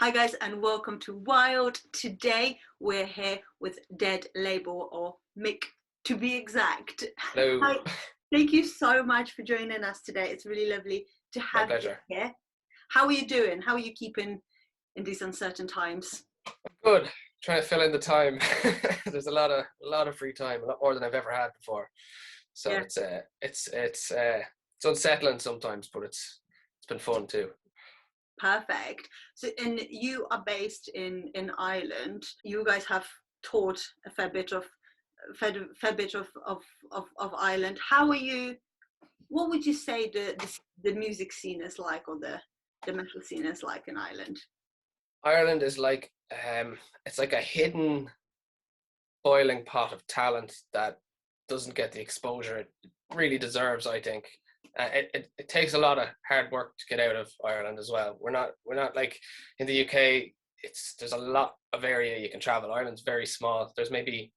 Hi guys and welcome to Wilde. Today we're here with Dead Label, or Mick to be exact. Hello. Hi, thank you so much for joining us today. It's really lovely to My have you pleasure. here. How are you doing? How are you keeping in these uncertain times? Good. Trying to fill in the time. There's a lot of free time, a lot more than I've ever had before. So Yeah, it's unsettling sometimes, but it's been fun too. perfect. So, and you are based in Ireland. You guys have taught a fair bit of Ireland. How are you? What would you say the music scene is like, or the metal scene is like in Ireland? Ireland is like it's like a hidden boiling pot of talent that doesn't get the exposure it really deserves, I think. It takes a lot of hard work to get out of Ireland as well. We're not like in the UK. There's a lot of area you can travel. Ireland's very small. There's maybe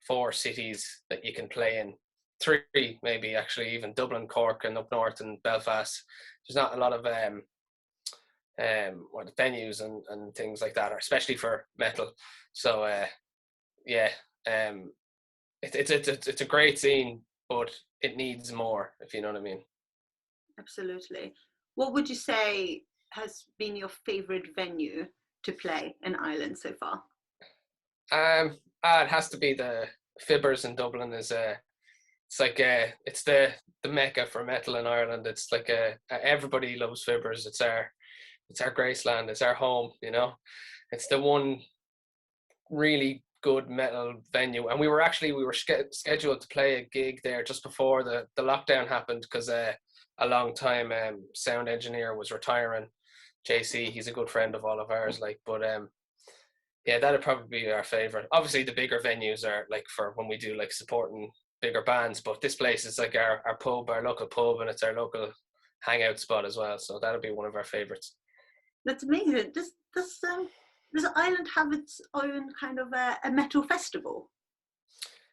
4 cities that you can play in. 3 maybe, actually, even Dublin, Cork, and up north and Belfast. There's not a lot of venues and things like that, especially for metal. So yeah, um, it's a great scene, but it needs more, if you know what I mean. Absolutely. What would you say has been your favorite venue to play in Ireland so far? It has to be the Fibbers in Dublin. It's like it's the mecca for metal in Ireland. It's like everybody loves Fibbers. It's our Graceland. It's our home. It's the one really good metal venue, and we were scheduled to play a gig there just before the lockdown happened, because a long time sound engineer was retiring. JC, he's a good friend of all of ours, but yeah, that'd probably be our favorite. Obviously the bigger venues are like for when we do like supporting bigger bands, but this place is like our pub, our local pub, and it's our local hangout spot as well, so that'll be one of our favorites. That's amazing. Does Ireland have its own kind of a metal festival?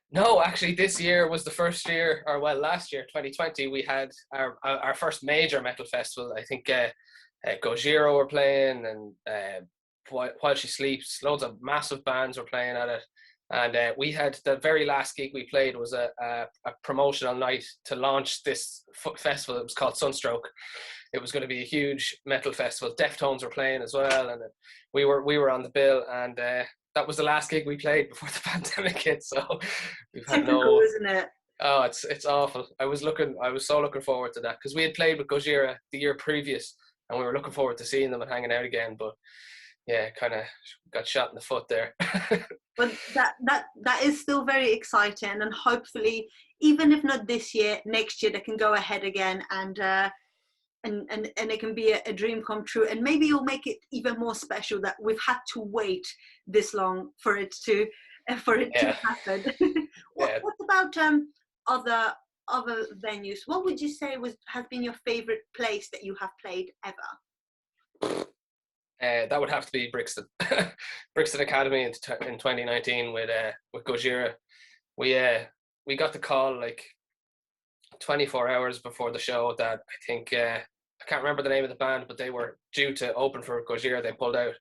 No, actually, this year was the first year, or well, last year, 2020, we had our first major metal festival. I think Gojira were playing, and While She Sleeps, loads of massive bands were playing at it. And we had the very last gig we played was a promotional night to launch this festival. It was called Sunstroke. It was going to be a huge metal festival. Deftones were playing as well, and we were on the bill. And that was the last gig we played before the pandemic hit. So we've had Typical, no. isn't it? Oh, it's awful. I was so looking forward to that, because we had played with Gojira the year previous, and we were looking forward to seeing them and hanging out again. But yeah, kind of got shot in the foot there. But that is still very exciting, and hopefully, even if not this year, next year they can go ahead again, and it can be a dream come true, and maybe you'll make it even more special that we've had to wait this long for it to Yeah, happen. yeah. What about other venues? What would you say has been your favorite place that you have played ever? That would have to be Brixton, Brixton Academy in 2019 with Gojira. We got the call like 24 hours before the show that I think I can't remember the name of the band, but they were due to open for Gojira. They pulled out,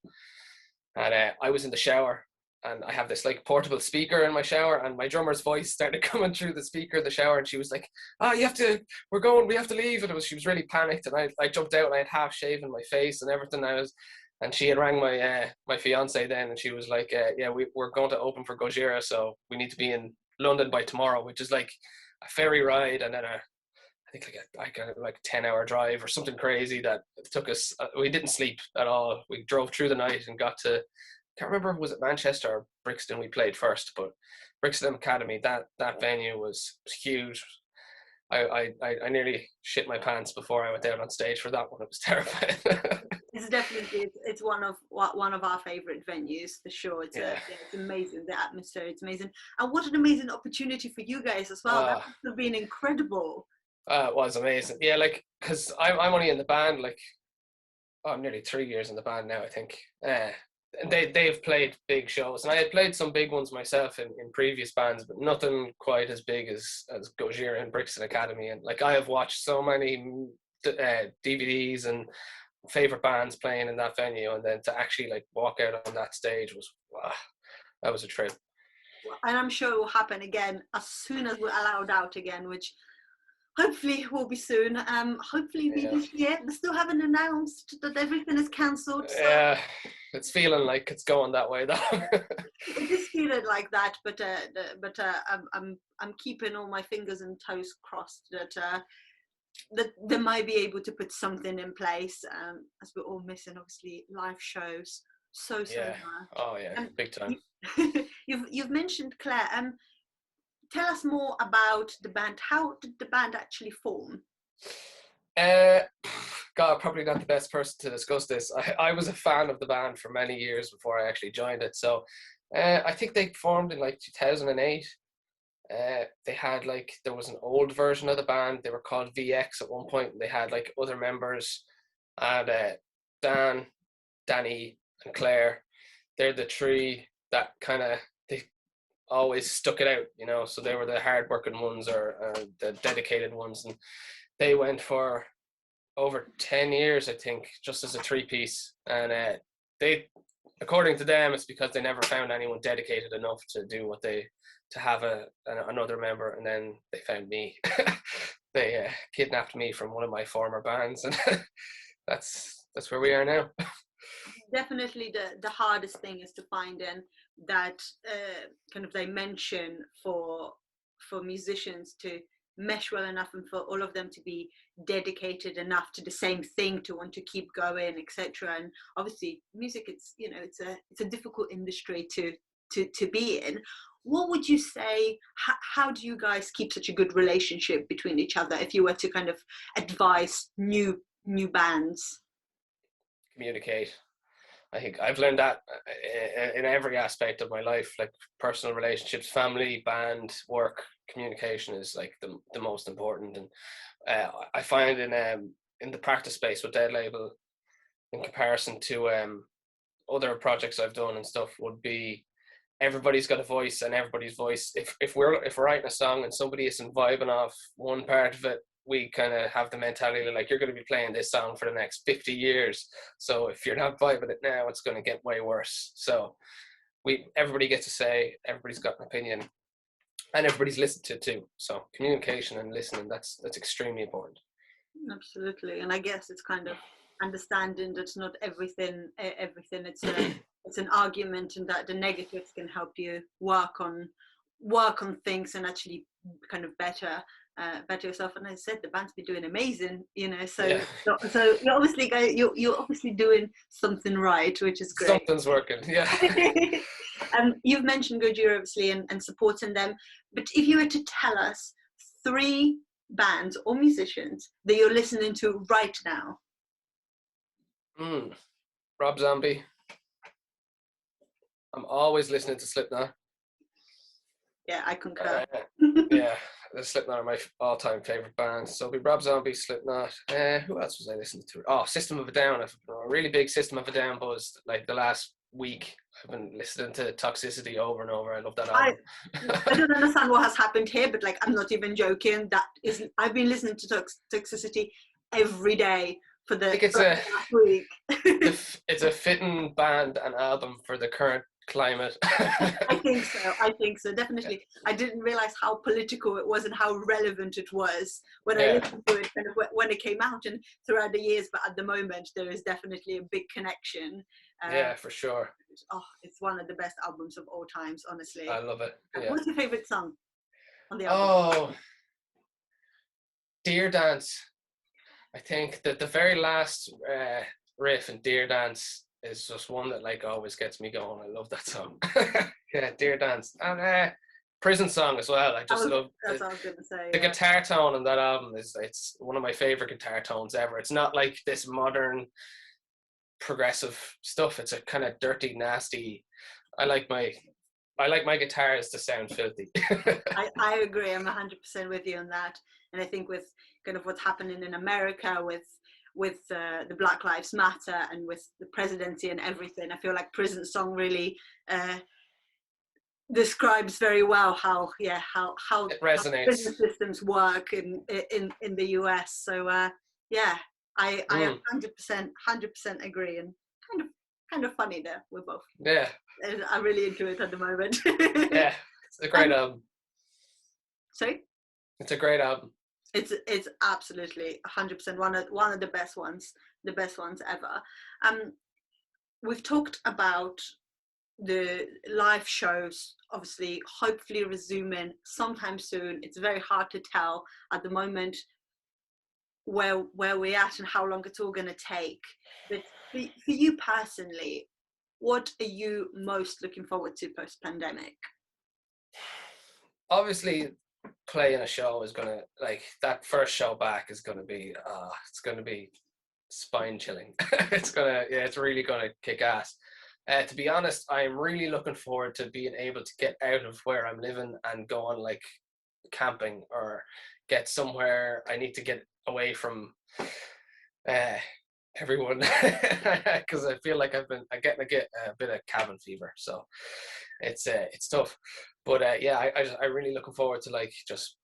and I was in the shower, and I have this like portable speaker in my shower, and my drummer's voice started coming through the speaker of the shower, and she was like, "Oh, we have to leave." And she was really panicked, and I jumped out, and I had half shaven my face and everything. And she had rang my fiance then, and she was like, "Yeah, we're going to open for Gojira, so we need to be in London by tomorrow," which is like a ferry ride, and then I think like a 10-hour drive or something crazy that took us. We didn't sleep at all. We drove through the night and got to. Can't remember, was it Manchester or Brixton we played first, but Brixton Academy, that venue was huge. I nearly shit my pants before I went out on stage for that one. It was terrifying. It's definitely it's one of our favorite venues for sure. Yeah. It's amazing, the atmosphere. It's amazing, and what an amazing opportunity for you guys as well. That Uh, must have been incredible. it was amazing. Yeah, like, because I'm only in the band like, I'm nearly 3 years in the band now, I think. And they've played big shows, and I had played some big ones myself in previous bands, but nothing quite as big as Gojira and Brixton Academy. And like, I have watched so many DVDs and favorite bands playing in that venue, and then to actually like walk out on that stage was, wow, that was a trip. And I'm sure it will happen again as soon as we're allowed out again, which hopefully will be soon. Hopefully Yeah. this year. They still haven't announced that everything is cancelled. So Yeah, it's feeling like it's going that way though. it is feeling like that, but I'm keeping all my fingers and toes crossed that that they might be able to put something in place, as we're all missing obviously live shows so Yeah. much. Oh yeah, big time. You've mentioned Claire. Tell us more about the band. How did the band actually form? Uh, God, probably not the best person to discuss this. I was a fan of the band for many years before I actually joined it. So I think they formed in like 2008. They had like, there was an old version of the band. They were called VX at one point. And they had like other members. And Dan, Danny, and Claire. They're the three that kind of, they always stuck it out, you know. So they were the hard-working ones, or the dedicated ones, and they went for over 10 years, I think, just as a three-piece. And they, according to them, it's because they never found anyone dedicated enough to do what they, to have another member, and then they found me. They kidnapped me from one of my former bands, and that's where we are now. Definitely the hardest thing is to find in that kind of dimension for musicians to mesh well enough, and for all of them to be dedicated enough to the same thing to want to keep going, etc. And obviously music, it's, you know, it's a difficult industry to be in. What would you say, how do you guys keep such a good relationship between each other, if you were to kind of advise new bands? Communicate. I think I've learned that in every aspect of my life, like personal relationships, family, band, work. Communication is like the most important. And I find in the practice space with Dead Label, in comparison to other projects I've done and stuff, would be everybody's got a voice, and everybody's voice. If we're writing a song and somebody isn't vibing off one part of it, we kind of have the mentality like, you're going to be playing this song for the next 50 years. So if you're not vibing it now, it's going to get way worse. So everybody gets a say, everybody's got an opinion, and everybody's listened to too. So communication and listening, that's extremely important. Absolutely. And I guess it's kind of understanding that not everything it's an argument, and that the negatives can help you work on things and actually kind of better yourself. And as I said, the band's been doing amazing, you know, so Yeah. so you're obviously doing something right, which is great. Something's working. Yeah. You've mentioned Gojira obviously, and supporting them, but if you were to tell us 3 bands or musicians that you're listening to right now. Rob Zombie. I'm always listening to Slipknot. Yeah, I concur. Yeah, the Slipknot are my all-time favorite bands. So it'll be Rob Zombie, Slipknot. Who else was I listening to? Oh, System of a Down. I've been a really big System of a Down buzz. Like the last week, I've been listening to Toxicity over and over. I love that album. I don't understand what has happened here, but like, I'm not even joking. I've been listening to Toxicity every day for the last week. It's a fitting band and album for the current climate. I think so, definitely. I didn't realize how political it was and how relevant it was when I listened to it kind of when it came out and throughout the years, but at the moment there is definitely a big connection. Yeah, for sure. Oh, it's one of the best albums of all times, honestly. I love it. Yeah. What's your favorite song on the album? Oh, Deer Dance. I think that the very last riff in Deer Dance is just one that like always gets me going. I love that song. Yeah, Deer Dance. And Prison Song as well. I just love that's what I was gonna say. The guitar tone on that album it's one of my favorite guitar tones ever. It's not like this modern progressive stuff. It's a kind of dirty, nasty. I like my guitars to sound filthy. I agree. I'm 100% with you on that. And I think with kind of what's happening in America with the Black Lives Matter and with the presidency and everything, I feel like Prison Song really describes very well how it resonates. business systems work in the US. So yeah, I 100% agree, and kind of funny there. We're both. Yeah. I really enjoy it at the moment. Yeah. It's a great album. Sorry? It's a great album. It's absolutely 100% one of the best ones ever. We've talked about the live shows, obviously, hopefully resuming sometime soon. It's very hard to tell at the moment where we're at and how long it's all going to take. But for you personally, what are you most looking forward to post-pandemic? Obviously, playing a show is gonna, like, that first show back is gonna be it's gonna be spine chilling. It's really gonna kick ass. To be honest, I'm really looking forward to being able to get out of where I'm living and go on like camping, or get somewhere. I need to get away from everyone because I feel like I'm getting a bit of cabin fever, so it's tough. But I'm really looking forward to like just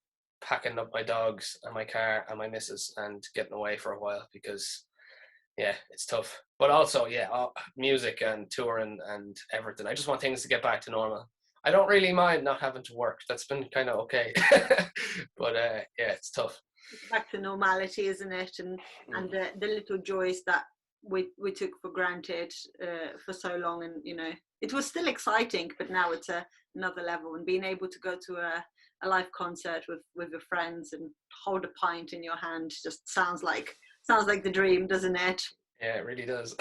packing up my dogs and my car and my missus and getting away for a while, because it's tough. But also music and touring and everything. I just want things to get back to normal. I don't really mind not having to work. That's been kind of okay. But it's tough. It's back to normality, isn't it? And the little joys that we took for granted for so long, and it was still exciting, but now it's another level. And being able to go to a live concert with your friends and hold a pint in your hand just sounds like the dream, doesn't it? Yeah, it really does.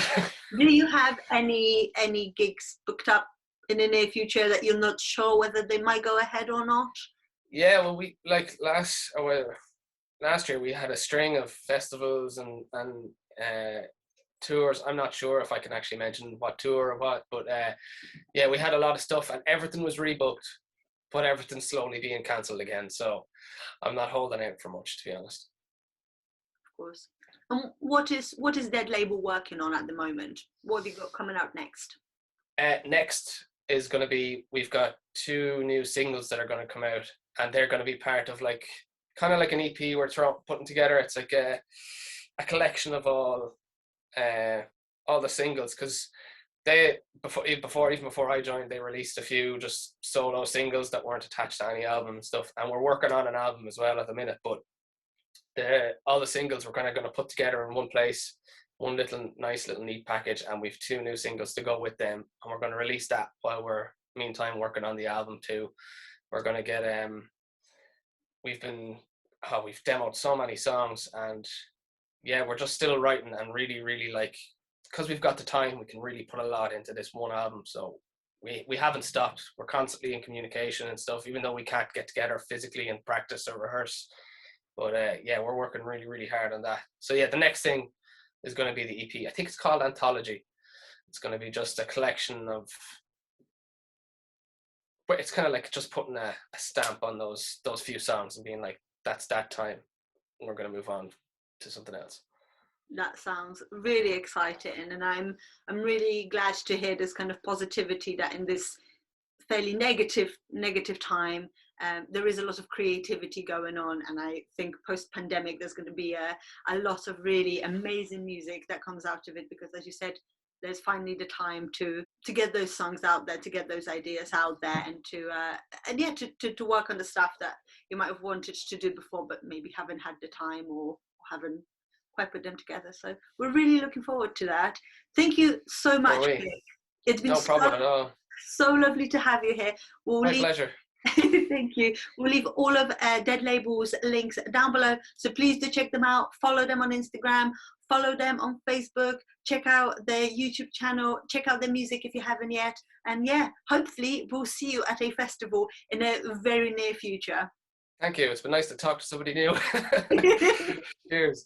Do you have any gigs booked up in the near future that you're not sure whether they might go ahead or not? Yeah, well, we like last year we had a string of festivals and tours. I'm not sure if I can actually mention what tour or what, but we had a lot of stuff and everything was rebooked, but everything's slowly being cancelled again. So I'm not holding out for much, to be honest. Of course. And what is Dead Label working on at the moment? What have you got coming out next? Next is going to be, we've got 2 new singles that are going to come out, and they're going to be part of like kind of like an EP we're putting together. It's like a collection of all the singles, because they before I joined, they released a few just solo singles that weren't attached to any album and stuff, and we're working on an album as well at the minute. But all the singles we're kind of going to put together in one place, one nice little neat package, and we've 2 new singles to go with them, and we're going to release that while we're meantime working on the album too. We're going to get we've demoed so many songs, and we're just still writing, and really like, because we've got the time, we can really put a lot into this one album. So we haven't stopped. We're constantly in communication and stuff, even though we can't get together physically and practice or rehearse. But we're working really hard on that. So the next thing is going to be the EP. I think it's called Anthology. It's going to be just a collection of, but it's kind of like just putting a stamp on those few songs and being like, that's that time. We're going to move on to something else. That sounds really exciting, and I'm really glad to hear this kind of positivity that in this fairly negative time there is a lot of creativity going on. And I think post-pandemic there's going to be a lot of really amazing music that comes out of it, because as you said, there's finally the time to get those songs out there, to get those ideas out there, and to work on the stuff that you might have wanted to do before but maybe haven't had the time or haven't quite put them together. So we're really looking forward to that. Thank you so much, Nick. It's been no problem at all. So lovely to have you here. My pleasure. Thank you. We'll leave all of Dead Label's links down below, so please do check them out. Follow them on Instagram, follow them on Facebook, check out their YouTube channel, check out their music if you haven't yet, and hopefully we'll see you at a festival in a very near future. Thank you. It's been nice to talk to somebody new. Cheers.